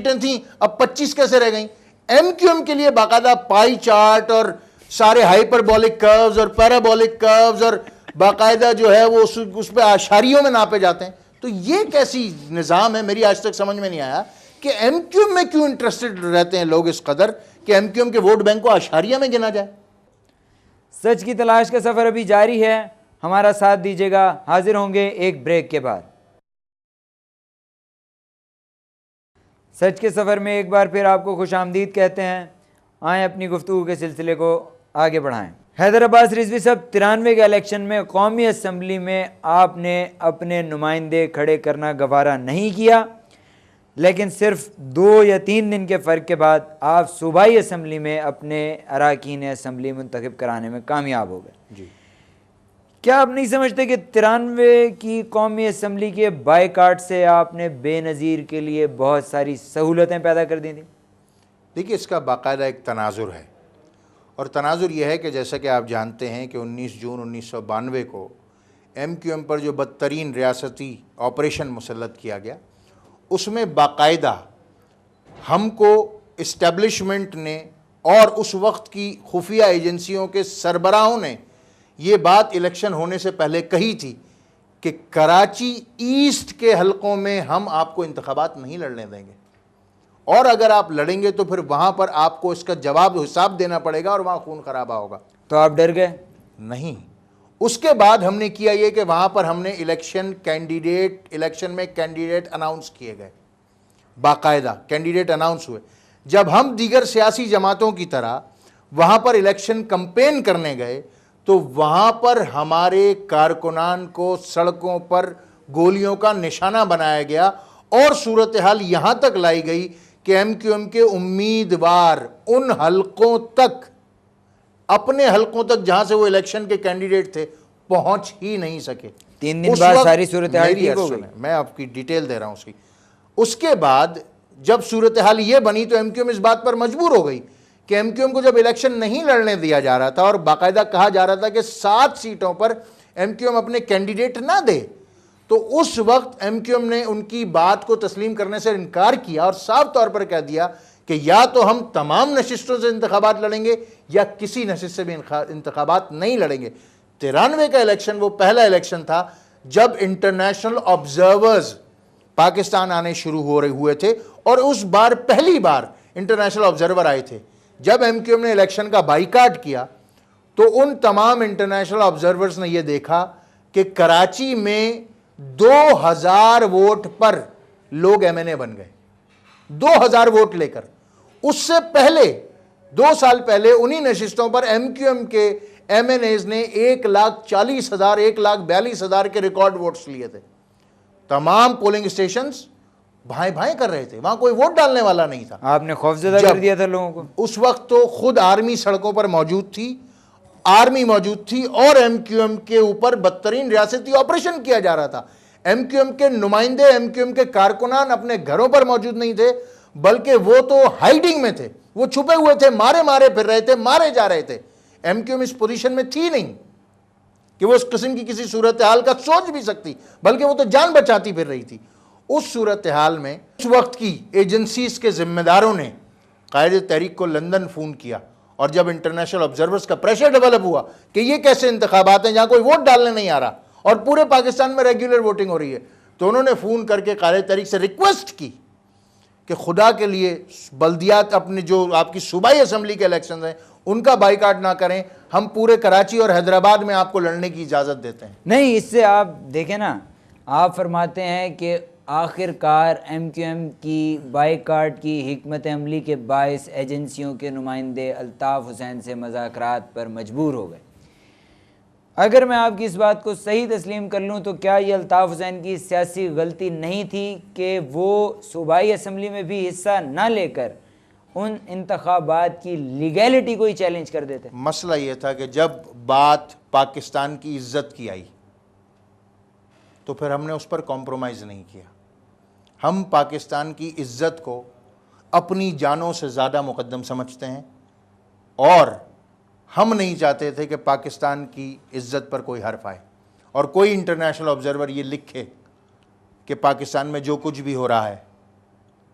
सीटें थी, अब 25 कैसे रह गई? एमक्यूएम के लिए बाकायदा पाई चार्ट और सारे हाइपरबोलिक कर्व्स और पैराबोलिक कर्व्स और बाकायदा जो है वो उस पर आशारियों में नापे जाते हैं। तो ये कैसी निज़ाम है, मेरी आज तक समझ में नहीं आया कि एमक्यूएम में क्यों इंटरेस्टेड रहते हैं लोग इस कदर कि एमक्यूएम के वोट बैंक को आशारिया में गिना जाए। सच की तलाश का सफ़र अभी जारी है, हमारा साथ दीजिएगा। हाजिर होंगे एक ब्रेक के बाद। सच के सफ़र में एक बार फिर आपको खुशामदीद कहते हैं। आएँ अपनी गुफ्तगू के सिलसिले को आगे बढ़ाएं। हैदर अब्बास रिजवी साहब, 93 के इलेक्शन में कौमी असम्बली में आपने अपने नुमाइंदे खड़े करना गवारा नहीं किया, लेकिन सिर्फ 2 या 3 दिन के फ़र्क के बाद आप सूबाई असम्बली में अपने अरकान असम्बली मुंतखब कराने में कामयाब हो गए जी। क्या आप नहीं समझते कि 93 की कौमी असम्बली के बायकाट से आपने बेनज़ीर के लिए बहुत सारी सहूलतें पैदा कर दी थी? देखिए, इसका बाकायदा एक तनाजुर है, और तनाजुर यह है कि जैसा कि आप जानते हैं कि 19 जून 1992 को एमक्यूएम पर जो बदतरीन रियासती ऑपरेशन मुसल्लत किया गया, उसमें बाकायदा हमको इस्टेब्लिशमेंट ने और उस वक्त की खुफिया एजेंसियों के सरबराहों ने ये बात इलेक्शन होने से पहले कही थी कि कराची ईस्ट के हलकों में हम आपको इंतखाबात नहीं लड़ने देंगे, और अगर आप लड़ेंगे तो फिर वहाँ पर आपको इसका जवाब हिसाब देना पड़ेगा और वहाँ खून खराबा होगा। तो आप डर गए? नहीं। उसके बाद हमने किया ये कि वहाँ पर हमने इलेक्शन में कैंडिडेट अनाउंस किए गए, बाकायदा कैंडिडेट अनाउंस हुए। जब हम दीगर सियासी जमातों की तरह वहाँ पर इलेक्शन कैंपेन करने गए तो वहाँ पर हमारे कारकुनान को सड़कों पर गोलियों का निशाना बनाया गया, और सूरत हाल यहाँ तक लाई गई कि एमक्यूएम के उम्मीदवार उन हलकों तक, अपने हलकों तक जहाँ से वो इलेक्शन के कैंडिडेट थे, पहुँच ही नहीं सके। 3 दिन बाद सारी सूरत हाल ठीक हो गई। मैं आपकी डिटेल दे रहा हूँ उसकी। उसके बाद जब सूरत हाल ये बनी तो एमक्यूएम इस बात पर मजबूर हो गई कि एमक्यूएम को जब इलेक्शन नहीं लड़ने दिया जा रहा था और बाकायदा कहा जा रहा था कि 7 सीटों पर एमक्यूएम अपने कैंडिडेट ना दे, तो उस वक्त एमक्यूएम ने उनकी बात को तस्लीम करने से इनकार किया और साफ तौर पर कह दिया कि या तो हम तमाम नशिस्तों से इंतखाबात लड़ेंगे या किसी नशिस्त से भी इंतखाबात नहीं लड़ेंगे। 93 का इलेक्शन वो पहला इलेक्शन था जब इंटरनेशनल ऑब्जर्वर्स पाकिस्तान आने शुरू हुए थे, और उस बार पहली बार इंटरनेशनल ऑब्जर्वर आए थे। जब एमक्यूएम ने इलेक्शन का बाइकाट किया तो उन तमाम इंटरनेशनल ऑब्जर्वर्स ने यह देखा कि कराची में 2000 वोट पर लोग एमएनए बन गए, 2000 वोट लेकर। उससे पहले 2 साल पहले उन्हीं नशिस्तों पर एमक्यूएम के एमएनएज ने 1,40,000 1,42,000 के रिकॉर्ड वोट्स लिए थे। तमाम पोलिंग स्टेशंस भाई भाई कर रहे थे, वहां कोई वोट डालने वाला नहीं था। आपने खौफजदा कर दिया था लोगों को। उस वक्त तो खुद आर्मी सड़कों पर मौजूद थी और एमक्यूएम के ऊपर बदतरीन रियासती ऑपरेशन किया जा रहा था। एमक्यूएम के नुमाइंदे, एमक्यूएम के कारकुनान अपने घरों पर मौजूद नहीं थे, बल्कि वो तो हाइडिंग में थे, वो छुपे हुए थे, मारे फिर रहे थे, मारे जा रहे थे। एमक्यूएम इस पोजीशन में थी नहीं कि वो इस किस्म की किसी सूरत हाल का सोच भी सकती, बल्कि वो तो जान बचाती फिर रही थी। उस सूरत हाल में उस वक्त की एजेंसीज के जिम्मेदारों ने कायदे तहरीक को लंदन फ़ोन किया, और जब इंटरनेशनल ऑब्जर्वर्स का प्रेशर डेवलप हुआ कि ये कैसे इंतखाबात हैं जहाँ कोई वोट डालने नहीं आ रहा और पूरे पाकिस्तान में रेगुलर वोटिंग हो रही है, तो उन्होंने फ़ोन करके कायदे तहरीक से रिक्वेस्ट की कि खुदा के लिए बल्दियात, अपने जो आपकी सूबाई असम्बली के इलेक्शन हैं उनका बाइकाट ना करें, हम पूरे कराची और हैदराबाद में आपको लड़ने की इजाज़त देते हैं। नहीं, इससे आप देखें ना, आप फरमाते हैं कि आखिरकार एमक्यूएम की बाइकाट की हिकमत अमली के बायस एजेंसियों के नुमाइंदे अल्ताफ़ हुसैन से मुज़ाकरात पर मजबूर हो गए। अगर मैं आपकी इस बात को सही तस्लीम कर लूँ तो क्या ये अल्ताफ़ हुसैन की सियासी गलती नहीं थी कि वो सूबाई असम्बली में भी हिस्सा ना लेकर उन इंतखाबात की लीगैलिटी को ही चैलेंज कर देते? मसला ये था कि जब बात पाकिस्तान की इज्जत की आई तो फिर हमने उस पर कॉम्प्रोमाइज़ नहीं किया। हम पाकिस्तान की इज्जत को अपनी जानों से ज़्यादा मुकद्दम समझते हैं, और हम नहीं चाहते थे कि पाकिस्तान की इज्जत पर कोई हर्फ आए और कोई इंटरनेशनल ऑब्जर्वर ये लिखे कि पाकिस्तान में जो कुछ भी हो रहा है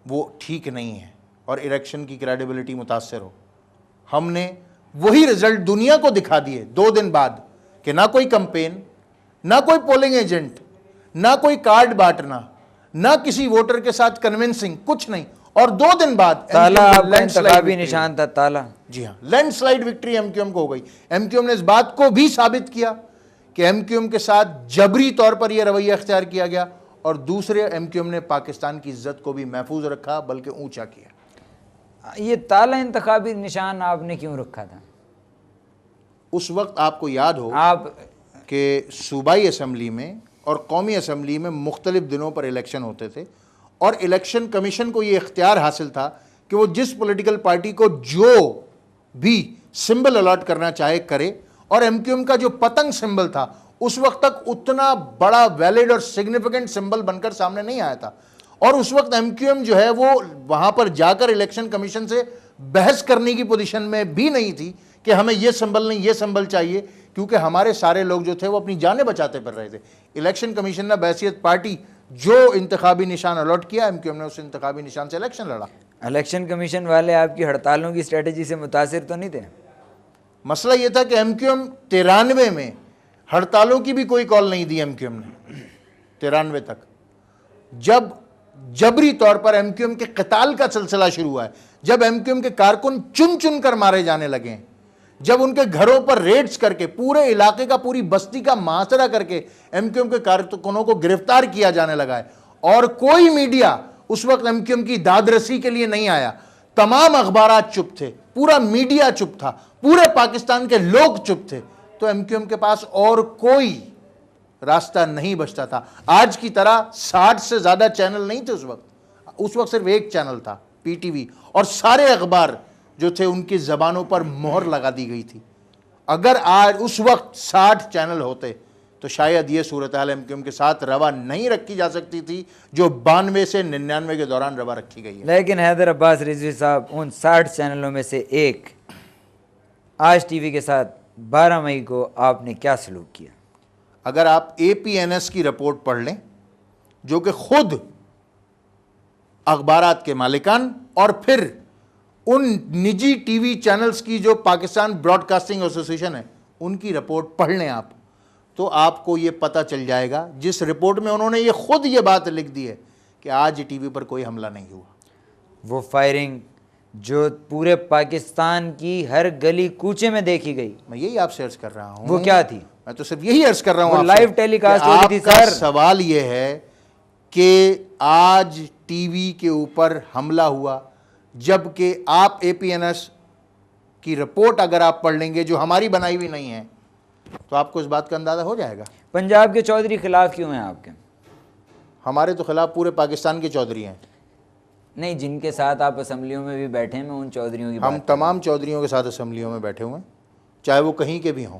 वो ठीक नहीं है और इलेक्शन की क्रेडिबिलिटी मुतासर हो। हमने वही रिजल्ट दुनिया को दिखा दिए 2 दिन बाद कि ना कोई कैंपेन, ना कोई पोलिंग एजेंट, ना कोई कार्ड बांटना, ना किसी वोटर के साथ कन्विंसिंग, कुछ नहीं। और 2 दिन बाद ताला आपका इंतखाबी निशान था, ताला। जी हाँ, लैंडस्लाइड विक्ट्री एमक्यूएम को हो गई। एमक्यूएम ने इस बात को भी साबित किया कि एमक्यूएम के साथ जबरी तौर पर यह रवैया अख्तियार किया गया, और दूसरे एमक्यूएम ने पाकिस्तान की इज्जत को भी महफूज रखा, बल्कि ऊंचा किया। ये ताला इंतखाबी निशान आपने क्यों रखा था? उस वक्त आपको याद हो आप कि सूबाई असम्बली में और कौमी असम्बली में मुख्तलिफ दिनों पर इलेक्शन होते थे, और इलेक्शन कमीशन को ये इख्तियार हासिल था कि वो जिस पॉलिटिकल पार्टी को जो भी सिंबल अलॉट करना चाहे करे। और एमक्यूएम का जो पतंग सिंबल था उस वक्त तक उतना बड़ा वैलिड और सिग्निफिकेंट सिंबल बनकर सामने नहीं आया था, और उस वक्त एमक्यूएम जो है वो वहां पर जाकर इलेक्शन कमीशन से बहस करने की पोजीशन में भी नहीं थी कि हमें ये सिंबल नहीं, ये सिंबल चाहिए, क्योंकि हमारे सारे लोग जो थे वो अपनी जानें बचाते फिर रहे थे। इलेक्शन कमीशन ने बहसियत पार्टी जो इंतखाबी निशान अलॉट किया, एमक्यूएम ने उस इंतखाबी निशान से इलेक्शन लड़ा। इलेक्शन कमीशन वाले आपकी हड़तालों की स्ट्रेटजी से मुतासिर तो नहीं थे? मसला ये था कि एमक्यूएम 93 में हड़तालों की भी कोई कॉल नहीं दी एमक्यूएम ने 93 तक। जब जबरी तौर पर एमक्यूएम के क़िताल का सिलसिला शुरू हुआ है, जब एमक्यूएम के कारकुन चुन चुन कर मारे जाने लगे, जब उनके घरों पर रेड्स करके पूरे इलाके का, पूरी बस्ती का मुहासरा करके एमक्यूएम के कारकुनों को गिरफ्तार किया जाने लगा है, और कोई मीडिया उस वक्त एमक्यूएम की दादरसी के लिए नहीं आया। तमाम अखबारात चुप थे, पूरा मीडिया चुप था, पूरे पाकिस्तान के लोग चुप थे, तो एमक्यूएम के पास और कोई रास्ता नहीं बचता था। आज की तरह 60 से ज्यादा चैनल नहीं थे उस वक्त सिर्फ एक चैनल था, पीटीवी, और सारे अखबार जो थे उनकी जबानों पर मोहर लगा दी गई थी। अगर आज उस वक्त 60 चैनल होते तो शायद ये सूरत हाल एमक्यूएम के साथ रवा नहीं रखी जा सकती थी जो 92 से 99 के दौरान रवा रखी गई है। लेकिन हैदर अब्बास रिजवी साहब, उन 60 चैनलों में से एक आज टीवी के साथ 12 मई को आपने क्या सलूक किया? अगर आप APNS की रिपोर्ट पढ़ लें, जो कि खुद अखबारात के मालिकान और फिर उन निजी टीवी चैनल्स की जो पाकिस्तान ब्रॉडकास्टिंग एसोसिएशन है, उनकी रिपोर्ट पढ़ लें आप, तो आपको ये पता चल जाएगा, जिस रिपोर्ट में उन्होंने ये खुद ये बात लिख दी है कि आज टीवी पर कोई हमला नहीं हुआ। वो फायरिंग जो पूरे पाकिस्तान की हर गली कूचे में देखी गई, मैं यही आपसे अर्ज कर रहा हूं। वो क्या थी? मैं तो सिर्फ यही अर्ज कर रहा हूं, लाइव टेलीकास्ट हो रही थी सर। सवाल ये है कि आज टीवी के ऊपर हमला हुआ, जबकि आप APNS की रिपोर्ट अगर आप पढ़ लेंगे जो हमारी बनाई हुई नहीं है, तो आपको इस बात का अंदाजा हो जाएगा। पंजाब के चौधरी खिलाफ क्यों हैं आपके? हमारे तो खिलाफ पूरे पाकिस्तान के चौधरी हैं। नहीं, जिनके साथ आप असम्बलियों में भी बैठे हैं, मैं उन चौधरियों की हम बात। तमाम चौधरियों के साथ असम्बलियों में बैठे हुए हैं, चाहे वो कहीं के भी हों।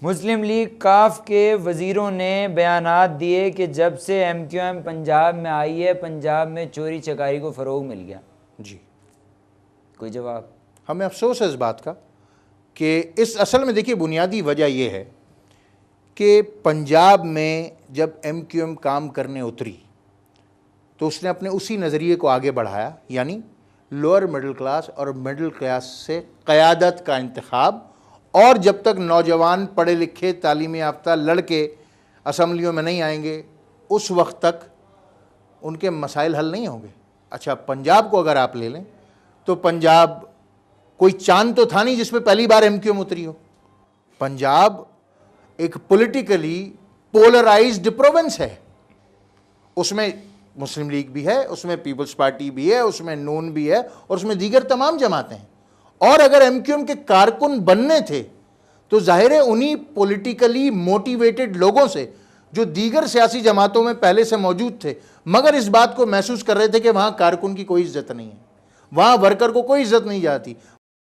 मुस्लिम लीग काफ के वज़ीरों ने बयानात दिए कि जब से MQM पंजाब में आई है, पंजाब में चोरी चकारी को फ़रोग मिल गया। जी, कोई जवाब? हमें अफसोस है इस बात का कि इस असल में देखिए बुनियादी वजह यह है कि पंजाब में जब MQM काम करने उतरी तो उसने अपने उसी नज़रिए को आगे बढ़ाया, यानी लोअर मिडिल क्लास और मिडिल क्लास से क़यादत का इंतखाब। और जब तक नौजवान पढ़े लिखे तालीम याफ्ता लड़के असम्बलियों में नहीं आएंगे, उस वक्त तक उनके मसाइल हल नहीं होंगे। अच्छा, पंजाब को अगर आप ले लें तो पंजाब कोई चांद तो था नहीं जिसमें पहली बार MQM उतरी हो। पंजाब एक पॉलिटिकली पोलराइज्ड प्रोविंस है, उसमें मुस्लिम लीग भी है, उसमें पीपल्स पार्टी भी है, उसमें नून भी है, और उसमें दीगर तमाम जमातें हैं। और अगर MQM के कारकुन बनने थे तो जाहिर है उन्हीं पॉलिटिकली मोटिवेटेड लोगों से जो दीगर सियासी जमातों में पहले से मौजूद थे, मगर इस बात को महसूस कर रहे थे कि वहाँ कारकुन की कोई इज्जत नहीं है, वहाँ वर्कर को कोई इज्जत नहीं जाती,